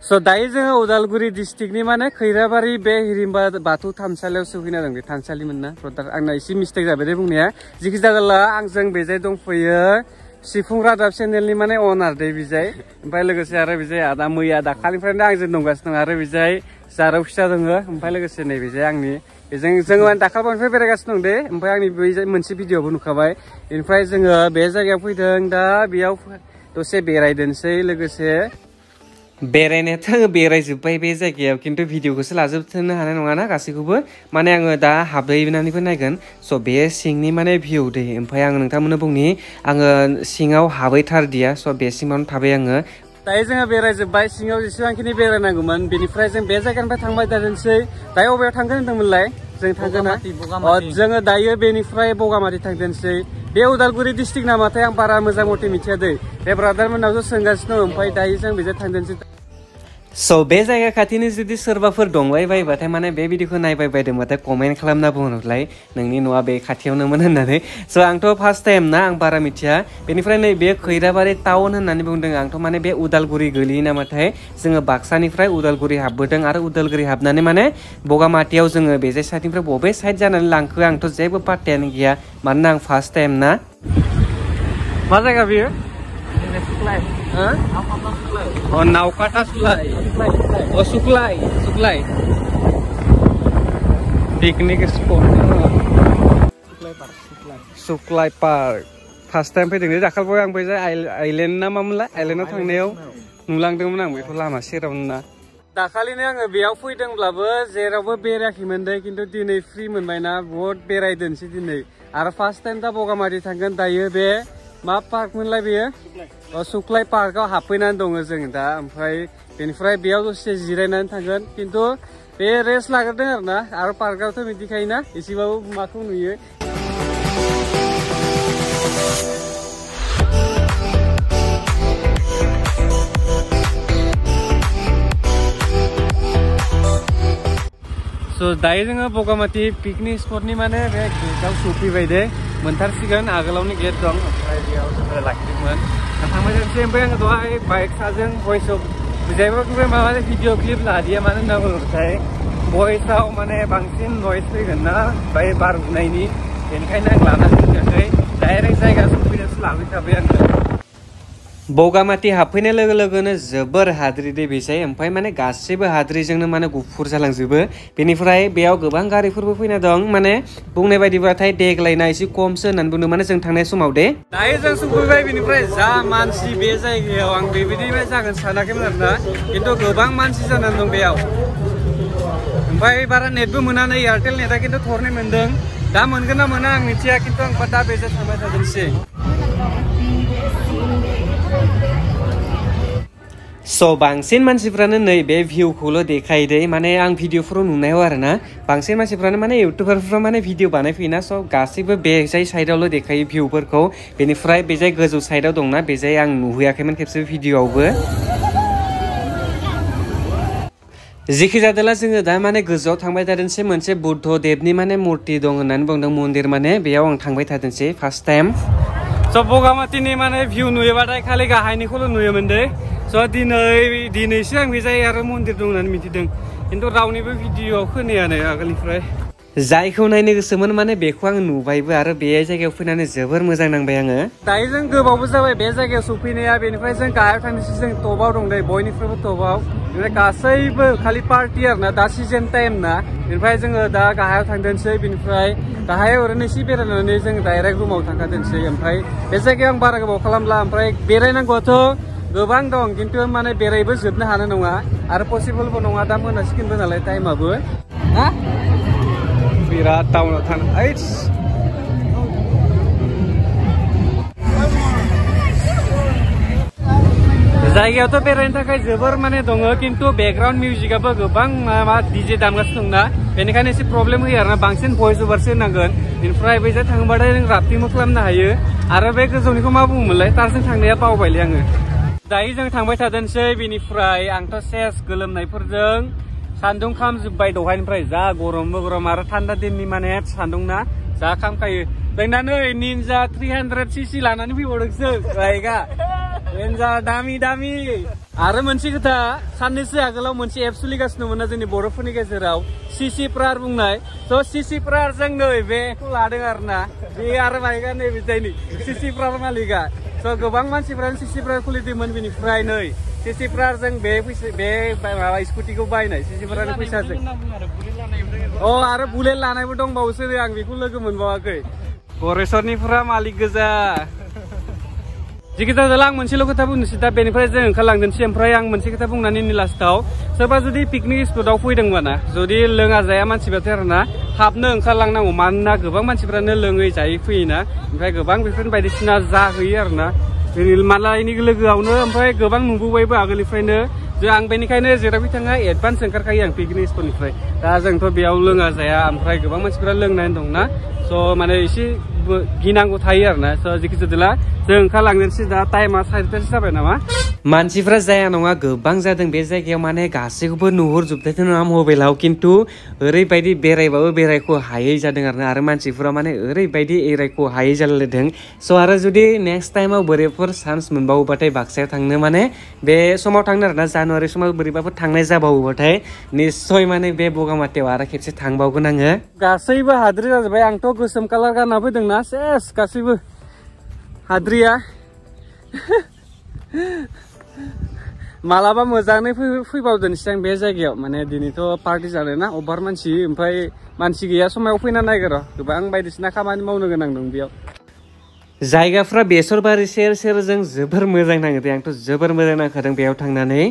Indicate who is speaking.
Speaker 1: So दायो जोङो उदालगुरि डिस्ट्रिक्टनि माने खैराबारि बे हिरिम्बा बाथौ थानसालियाव सौफैना दं। बे थानसालिमोन ना ब्रदार, आंना एसे मिस्टेक जाबाय दे बुंनाया। जिखि जादोला आंजों बेजाय दंफैयो सिफुं रादाब चेनेलनि माने अनार दे बिजाय, ओमफ्राय लोगोसे आरो बिजाय आदा मैया दाखालिनिफ्रायनो आंजों दंगासिनो दं, आरो बिजाय जारौ फिसा दङ, ओमफ्राय लोगोसे नै बिजाय आंनि बेजों जोङो माने दाखालिनिफ्राय बेरायगासिनो दं दे, ओमफ्राय आंनि बै मोनसे भिडिअबो नुखाबाय। बेनिफ्राय जोङो बे जायगायाव फैदों, दा बेयाव दसे बेरायदोंसै, लोगोसे बेरायनायाथ' आङो बेरायजोब्बाय बे जायगायाव, खिन्थु भिडिअखौसो लाजोबनो हानाय नङाना गासैखौबो, माने आङो दा हाबहैनानैबो नायगोन। स' बे सिंनि माने भिउ दै, ओमफ्राय आं नोंथांमोननो बुंनि आङो सिङाव हाबहैथारदिया, स' बे सिङावनो थाबाय आङो। दायो जोङो बेरायजोब्बाय, सिङाव जेसेबांखिनि बेरायनांगौमोन, बेनिफ्राय जों बे जायगानिफ्राय थांबाय थादोंसै। दायो अबेयाव थांगोन होनदोंमोनलाय? जों थांगोन जोङो दायो बेनिफ्राय बगामाथि थांदोंसै। बे उदालगुरि डिस्ट्रिक्ट नामाथाय आं बारा मोजां मथे मिथिया दै, बे ब्रादार मोनावसो सोंगासिनो दं, ओमफ्राय दायो जों बेजों थांदोंसै। स' बे जायगा खाथिनि जुदि सोरबाफोर दंबाय बायबाथाय माने बे भिडिअखौ नायबाय बायदोंबाथाय कमेन्ट खालामना बुंहरलाय नोंनि न'आ बे खाथियावनोमोन होननानै। स' आंथ' फार्स्ट टाइम ना, आं बारा मिथिया। बेनिफ्राय नै बे खैराबारि टाउन होननानै बुंदों, आंथ' माने बे उदालगुरि गोलैयो नामाथाय। जोङो बाक्सानिफ्राय उदालगुरि हाबबोदों, आरो उदालगुरि हाबनानै माने बगामाथियाव जोङो बेजाय साइडनिफ्राय बबे साइड जानानै लांखो आंथ' जेबो पात्तायानो गैया, मानोना आं फार्स्ट टाइम ना। मा जायगा बेयो? Oh, Naukata Sulai. Oh, Suklai. Picnic spot. Suklai Park. First time फैदों दे, दाखालिबो आं बै आइलेन्ड ना मामोनलाय, आइलेन्डआव थांनायाव नुलांदोंमोन आं बेखौ लामा सेरावनो ना। दाखालिनो आङो बेयाव फैदोंब्लाबो जेरावबो बेरायाखैमोन दे, खिन्थु दिनै फ्रि मोनबायना, बहुत बेरायदोंसै दिनै। आरो फार्स्ट टाइम दा बगामाथि थांगोन दायो। बे मा पार्क मोनलाय बेयो? सुक्लाय पार्कआव हाबफैनानै दङ जों दा, ओमफ्राय बेनिफ्राय बेयाव दसे जिरायनानै थांगोन, खिन्थु बे रेस्ट लाग्रोदों आरो ना। आरो पार्कआवथ' मिथिखायोना एसेबाबो माखौ नुयो। स' दायो जोङो बगामाथि पिकनिक स्पटनि माने बे गेटआव सौफैबाय दे, मोनथारसिगोन। आगोलावनो गेट दं, ओमफ्राय बेयाव जोङो लाखिदोंमोन। थांबाय थानोसै, ओमफ्राय आङो दहाय बाइक साजों भइसआव बुजायबो माने भिडिअ क्लिप लादिया, मानो होनना बुङोब्लाथाय भइसआव माने बांसिन नयस फैगोन ना बाय बार बुनायनि, बेनिखायनो आं लानानै फैयाखै, डाइरेक्ट जायगा सौफैनासो लाबोखाबाय आङो। बगामाथि हाबफैनाय लोगो लोगोनो जोबोर हाद्रि दै बेसाय, ओमफ्राय माने गासैबो हाद्रिजोंनो माने गुफुर जालांजोबो। बेनिफ्राय बेयाव गोबां गारिफोरबो फैना दं, माने बुंनाय बायदिबाथाय देग्लायना एसे खमसो होननानै बुंदों, माने जों थांनाय समाव दे। दायो जों सफैबाय, बेनिफ्राय जा मानसि बे जायगायाव आं बेबायदि जागोन सानाखैमोन आरोना, खिन्थु गोबां मानसि जानानै दं बेयाव। ओमफ्राय बारा नेटबो मोना नै, एयारटेल नेटआ खिन्थु थरनै मोनदों। दा मोनगोन ना मोना आं मिथिया, खिन्थु आं दा बेजों थांबाय थादोंसै। स' बांसिन मानसिफ्रानो नै बे भिउखौल' देखायो दे, माने आं भिडिअफोराव नुनायाव आरो ना, बांसिन मानसिफ्रानो माने इउटुबारफ्रा माने भिडिअ बानायफैयोना, स' गासैबो बेजाय साइडआवल' देखायो भिउफोरखौ। बेनिफ्राय बेजाय गोजौ साइडआव दंना, बेजाय आं नुहैयाखैमोन खेबसे भिडिअआवबो। जिखि जादोला जोङो दा माने गोजौआव थांबाय थादोंसै, मोनसे बुद्ध देबनि माने मुर्ति दं होननानै बुंदों, मन्दिर माने, बेयाव आं थांबाय थादोंसै फार्स्ट टाइम। स' बगामाथिनि माने भिउ नुयोबाथाय खालि गाहायनिखौल' नुयोमोन दे। स' दिनैसो आं बे जायगायाव आरो मन्दिर दं होननानै मिथिदों, खिन्थु रावनिबो भिडिअआव खोनायानो आगोलनिफ्राय। जायखौ नायनो गोसोमोन माने बेखौ आं नुबायबो, आरो बे जायगायाव फैनानै जोबोर मोजां नांबाय आङो। दायो जों गोबावबो जाबाय बे जायगायाव सफैनाया, बेनिफ्राय जों गाहायाव थांनोसै, जों टपआव दं दे, बयनिफ्रायबो टपआव। बेनिफ्राय गासैबो खालि पार्टि आरो ना, दा सिजन टाइम ना, बेनिफ्राय जोङो दा गाहायाव थांदोंसै, बेनिफ्राय गाहायाव ओरैनो एसे बेरायनानै जों डाइरेक्ट रुमाव थांखादोंसै। ओमफ्राय बे जायगायाव आं बारा गोबाव खालामला, ओमफ्राय बेरायनांगौआथ' गोबां दं, खिन्थु माने बेरायबो जोबनो हानाय नङा, आरो पसिबोलबो नङा, दा मोनासिगोनबो नालाय टाइमाबो। बिराद टाउनाव थानो जायगायावथ' बेरायनो थाखाय जोबोर माने दङ, खिन्थु बेकग्राउन्ड मिउजिकआबो गोबां मा डीजे दामगासिनो दंना, बेनिखायनो एसे प्रब्लेम होयो आरोना, बांसिन भइस ओभारसो होनांगोन। बेनिफ्राय बैजों थाङोबाथाय जों राफ्टिंबो खालामनो हायो, आरो बे गोजौनिखौ मा बुङोमोनलाय, तारजों थांनाया बावबायलै आङो। दायो जों थांबाय थादोंसै, बेनिफ्राय आंथ' सेस गोलोमनायफोरजों सान्दुं खामजोब्बाय दहायनिफ्राय, जा गरमबो गरम, आरो थान्दा दिननि माने सान्दुंना जा खामखायो। जोंना नै निन्जा 300cc लानानै फैबावदोंसो बाइकआ, रेन्जार दामि दामि आरो मोनसे खोथा साननैसो आगोलाव मोनसे एप सोलिगासिनोमोन ना जोंनि बर'फोरनि गेजेराव सिसि प्रार बुंनाय स' सिसि प्रार जों नै बेखौ लादों आरोना बे आरो मालिका नैबे जायनि सिसि प्रार मालिका स' गोबां मानसिफ्रानो सिसि प्रार खुलिदोंमोन बेनिफ्राय नै सिसि प्रार जों बे माबा स्कुटिखौ बायनाय सिसि प्रारनि फैसाजों अ आरो बुलेट लानायबो दंबावोसो आं बेखौ लोगो मोनबावाखै गरेस्वरनिफ्रा मालिक गोजा जिखि जादोला आं मोनसेल' खोथा बुंनोसै दा बेनिफ्राय जों ओंखारलांगोनसै ओमफ्राय आं मोनसे खोथा बुंनानै लास्टाव सोरबा जुदि पिकनिक स्पटआव फैदोंबाना जुदि लोङा जाया मानसिबाथाय आरोना थाबनो ओंखारलांनांगौ मानोना गोबां मानसिफ्रानो लोङै जायै फैयोना ओमफ्राय गोबां बेफोर बायदिसिना जाहैयो आरोना मालायनि लोगोआवनो ओमफ्राय गोबां नुबोबायबो आगोलनिफ्रायनो जों आं बेनिखायनो जेरावखि थाङा एडभान्स ओंखारखायो आं पिकनिक स्पटनिफ्राय दा जोंथ' बेयाव लोङा जाया ओमफ्राय गोबां मानसिफ्रा लोंनानै दंना स' माने एसे गिनांगौ थायो आरोना स' जिखि जादोला जों ओंखारलांनोसै दा टाइमा 4:30 जाबाय नामा मानसिफ्रा जाया नङा गोबां जादों बे जायगायाव माने गासैखौबो नुहुरजोबनायथ' नङा मबाइलाव खिन्थु ओरैबायदि बेरायबाबो बेरायख' हायै जादों आरो मानसिफोरा माने ओरैबायदि एरायख' हायै जालायदों स' आरो जुदि नेक्स्ट टाइमाव बोरैबाफोर चान्स मोनबावोबाथाय बाक्सायाव थांनो माने बे समाव थांनो आरोना जानुवारि समाव बोरैबाफोर थांनाय जाबावोबाथाय निस्सय माने बे बगामाथियाव आरो खेबसे थांबावगोन आङो गासैबो हाद्रि जाजोब्बाय आंथ' गोसोम कालार गानना फैदोंना सेस गासैबो हाद्रिया मालाबा मोजाङै फैबावदोंसै आं बे जायगायाव माने दिनैथ' पार्टि जानाय ना अभार मानसि ओमफ्राय मानसि गैया समाव फैना नायगोर' गोबां बायदिसिना खामानि मावनो गोनां दं बेयाव जायगाफ्रा बेसरबारि सेर सेरजों जोबोर मोजां नाङो दे आंथ' जोबोर मोजां नांखादों बेयाव थांनानै